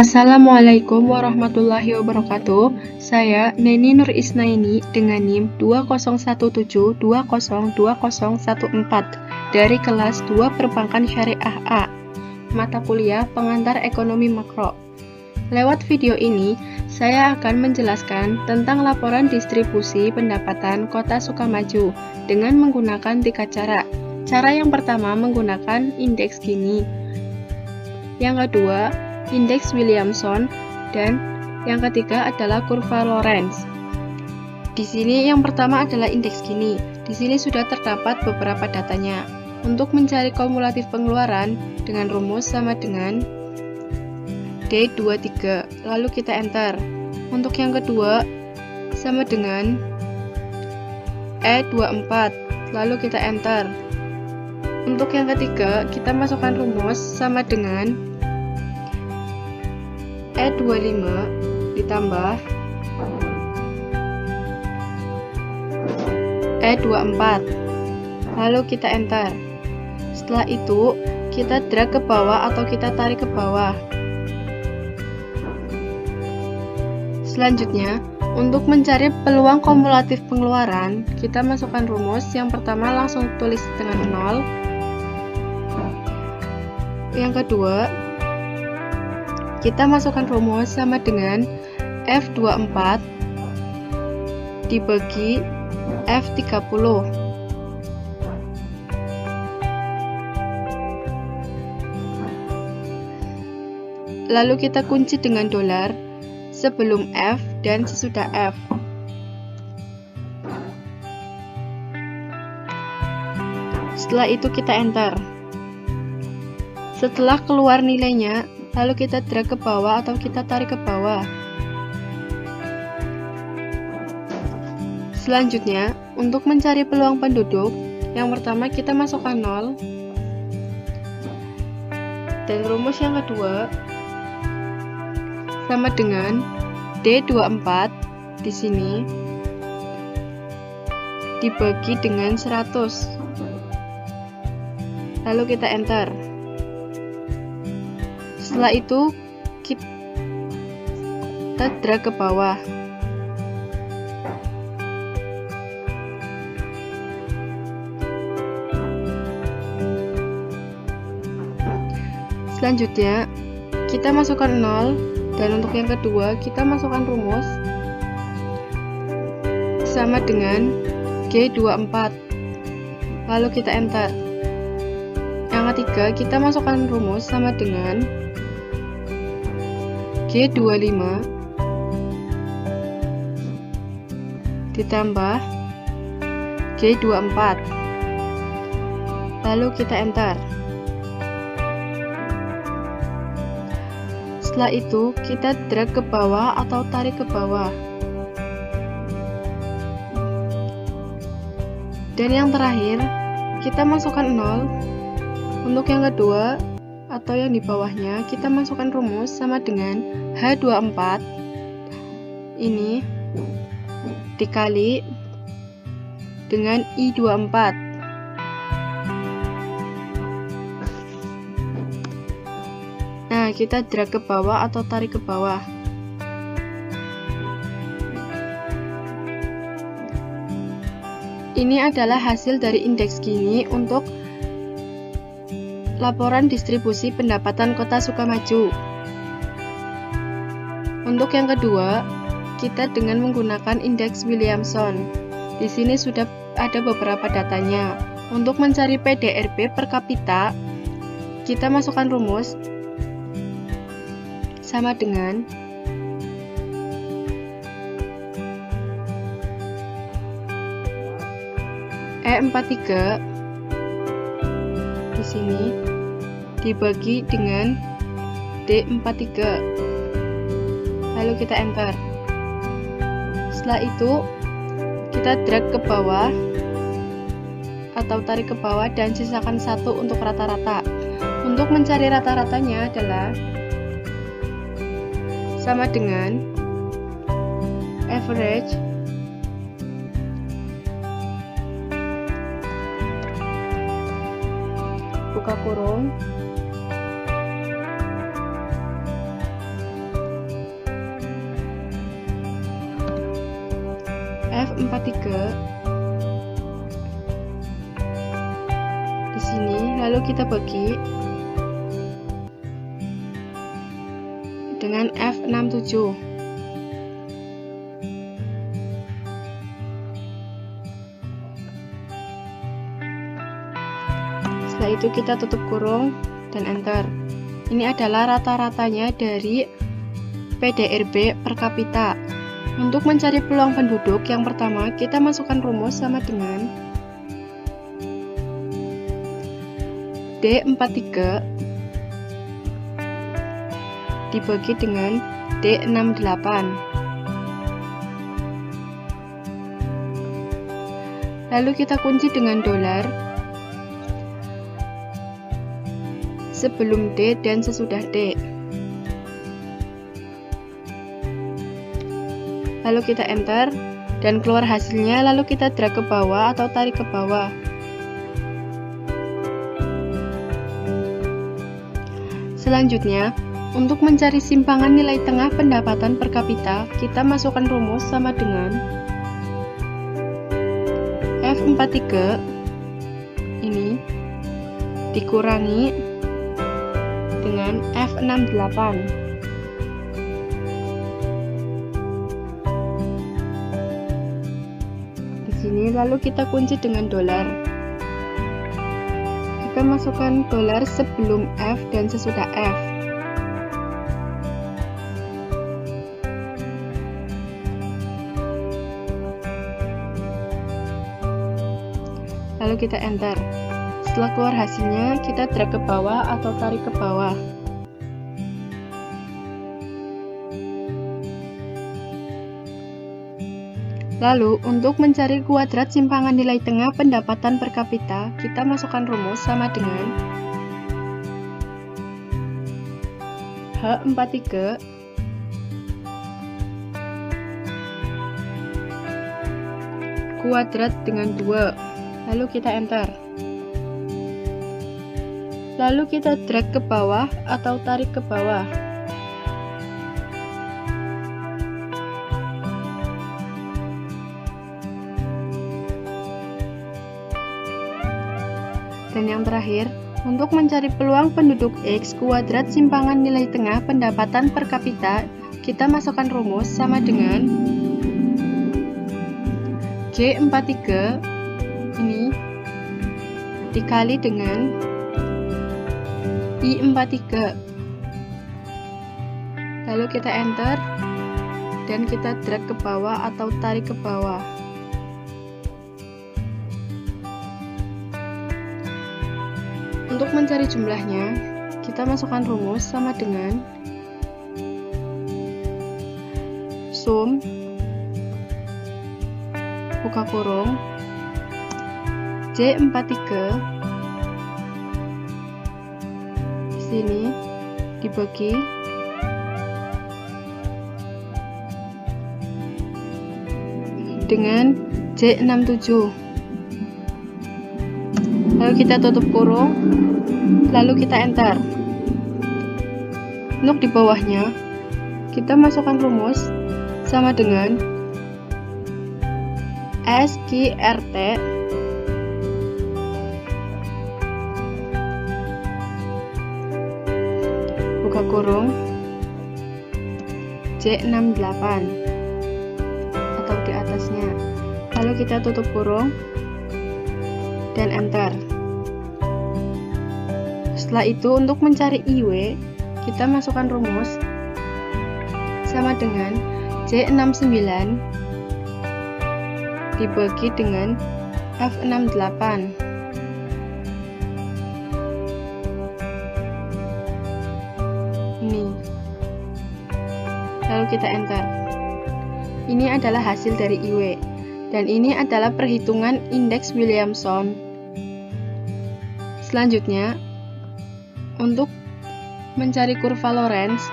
Assalamualaikum warahmatullahi wabarakatuh. Saya Neni Nur Isnaini dengan NIM 2017202014 dari kelas 2 Perbankan Syariah A, mata kuliah Pengantar Ekonomi Makro. Lewat video ini, saya akan menjelaskan tentang laporan distribusi pendapatan Kota Sukamaju dengan menggunakan 3 cara. Cara yang pertama menggunakan indeks Gini, yang kedua indeks Williamson, dan yang ketiga adalah kurva Lorenz. Di sini yang pertama adalah indeks Gini. Di sini sudah terdapat beberapa datanya. Untuk mencari kumulatif pengeluaran dengan rumus sama dengan D23, lalu kita enter. Untuk yang kedua sama dengan E24, lalu kita enter. Untuk yang ketiga kita masukkan rumus sama dengan E25 ditambah E24, lalu kita enter. Setelah itu kita drag ke bawah atau kita tarik ke bawah. Selanjutnya, untuk mencari peluang kumulatif pengeluaran, kita masukkan rumus. Yang pertama langsung tulis dengan 0. Yang kedua, kita masukkan rumus sama dengan F24 dibagi F30. Lalu kita kunci dengan dolar sebelum F dan sesudah F. Setelah itu kita enter. Setelah keluar nilainya, lalu kita drag ke bawah atau kita tarik ke bawah. Selanjutnya, untuk mencari peluang penduduk, yang pertama kita masukkan 0. Dan rumus yang kedua sama dengan D24 di sini dibagi dengan 100. Lalu kita enter. Setelah itu kita drag ke bawah. Selanjutnya kita masukkan 0, dan untuk yang kedua kita masukkan rumus sama dengan G24, lalu kita enter. Yang ketiga kita masukkan rumus sama dengan G25 ditambah G24, lalu kita enter. Setelah itu kita drag ke bawah atau tarik ke bawah. Dan yang terakhir kita masukkan 0. Untuk yang kedua atau yang di bawahnya kita masukkan rumus sama dengan H24 ini dikali dengan I24. Nah, kita drag ke bawah atau tarik ke bawah. Ini adalah hasil dari indeks Gini untuk laporan distribusi pendapatan Kota Sukamaju. Untuk yang kedua, kita dengan menggunakan indeks Williamson. Di sini sudah ada beberapa datanya. Untuk mencari PDRB per kapita, kita masukkan rumus sama dengan E43 di sini dibagi dengan D43, lalu kita enter. Setelah itu kita drag ke bawah atau tarik ke bawah dan sisakan 1 untuk rata-rata. Untuk mencari rata-ratanya adalah sama dengan average buka kurung F43 di sini, lalu kita bagi dengan F67. Setelah itu kita tutup kurung dan enter. Ini adalah rata-ratanya dari PDRB per kapita. Untuk mencari peluang penduduk, yang pertama kita masukkan rumus sama dengan D43 dibagi dengan D68. Lalu kita kunci dengan dolar sebelum D dan sesudah D. Lalu kita enter dan keluar hasilnya, lalu kita drag ke bawah atau tarik ke bawah. Selanjutnya, untuk mencari simpangan nilai tengah pendapatan per kapita, kita masukkan rumus sama dengan F43 ini dikurangi dengan F68. Sini lalu kita kunci dengan dolar. Kita masukkan dolar sebelum F dan sesudah F. Lalu kita enter. Setelah keluar hasilnya, kita drag ke bawah atau tarik ke bawah. Lalu, untuk mencari kuadrat simpangan nilai tengah pendapatan per kapita, kita masukkan rumus sama dengan H43 kuadrat dengan 2. Lalu kita enter. Lalu kita drag ke bawah atau tarik ke bawah. Dan yang terakhir, untuk mencari peluang penduduk X kuadrat simpangan nilai tengah pendapatan per kapita, kita masukkan rumus sama dengan J43 ini dikali dengan I43. Lalu kita enter dan kita drag ke bawah atau tarik ke bawah. Untuk mencari jumlahnya, kita masukkan rumus sama dengan sum buka kurung J43 di sini dibagi dengan J67. Lalu kita tutup kurung, lalu kita enter. Untuk di bawahnya, kita masukkan rumus sama dengan SQRT buka kurung J68 atau di atasnya. Lalu kita tutup kurung dan enter. Setelah itu, untuk mencari IW, kita masukkan rumus sama dengan J69 dibagi dengan F68. Ini. Lalu kita enter. Ini adalah hasil dari IW. Dan ini adalah perhitungan indeks Williamson. Selanjutnya, untuk mencari kurva Lorenz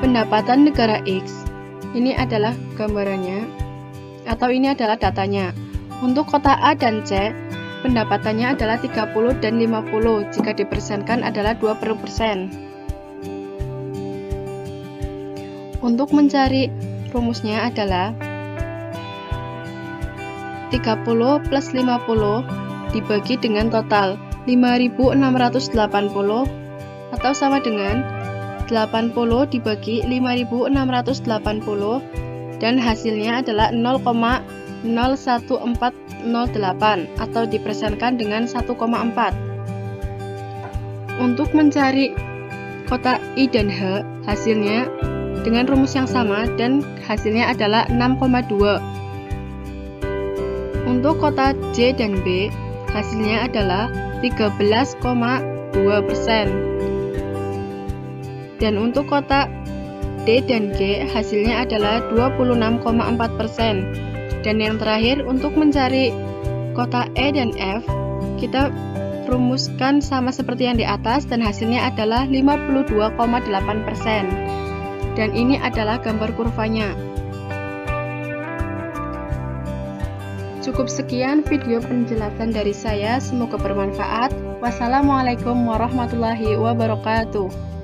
pendapatan negara X, ini adalah gambarannya, atau ini adalah datanya. Untuk kota A dan C, pendapatannya adalah 30 dan 50, jika dipersenkan adalah 20%. Untuk mencari rumusnya adalah 30 plus 50 dibagi dengan total 5.680 atau sama dengan 80 dibagi 5.680 dan hasilnya adalah 0,01408 atau dipersenkan dengan 1,4. Untuk mencari kotak I dan H, hasilnya dengan rumus yang sama dan hasilnya adalah 6,2. Untuk kotak J dan B, hasilnya adalah 13,2%. Dan untuk kotak D dan G, hasilnya adalah 26,4%. Dan yang terakhir, untuk mencari kotak E dan F, kita rumuskan sama seperti yang di atas dan hasilnya adalah 52,8%. Dan ini adalah gambar kurvanya. Cukup sekian video penjelasan dari saya, semoga bermanfaat. Wassalamualaikum warahmatullahi wabarakatuh.